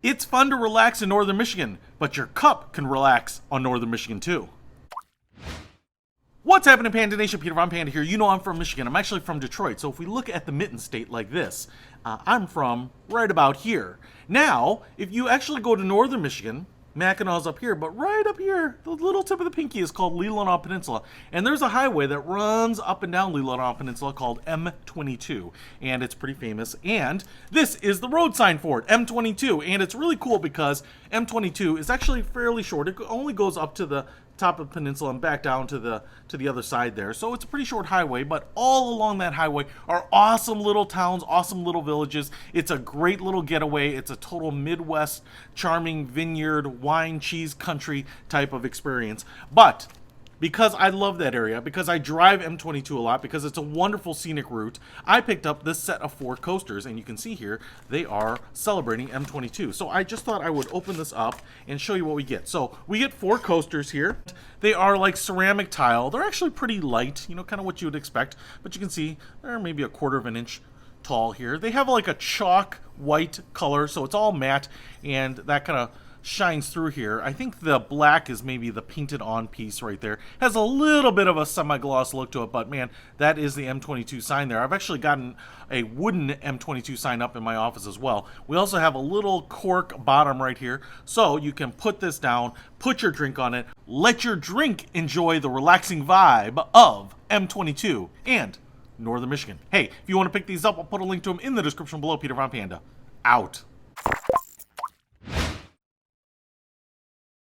It's fun to relax in northern Michigan, but your cup can relax on northern Michigan too. What's happening, Panda Nation? Peter Von Panda here. You know I'm from Michigan. I'm actually from Detroit. So if we look at the mitten state like this, I'm from right about here. Now, if you actually go to northern Michigan, Mackinaw's up here, but right up here, the little tip of the pinky is called Leelanau Peninsula. And there's a highway that runs up and down Leelanau Peninsula called M22. And it's pretty famous. And this is the road sign for it, M22. And it's really cool because M22 is actually fairly short. It only goes up to the top of the peninsula and back down to the other side there. So it's a pretty short highway, but all along that highway are awesome little towns, awesome little villages. It's a great little getaway. It's a total Midwest charming vineyard, wine, cheese country type of experience. But because I love that area, because I drive M22 a lot, because it's a wonderful scenic route, I picked up this set of 4 coasters, and you can see here, they are celebrating M22. So I just thought I would open this up and show you what we get. So we get 4 coasters here. They are like ceramic tile. They're actually pretty light, you know, kind of what you would expect, but you can see they're maybe 1/4 of an inch tall here. They have like a chalk white color, so it's all matte, and that kind of shines through here. I think the black is maybe the painted on piece right there. Has a little bit of a semi-gloss look to it, but man, that is the M22 sign there. I've actually gotten a wooden M22 sign up in my office as well. We also have a little cork bottom right here, so you can put this down, put your drink on it, let your drink enjoy the relaxing vibe of M22 and northern Michigan. Hey, if you want to pick these up, I'll put a link to them in the description below. Peter Von Panda, out.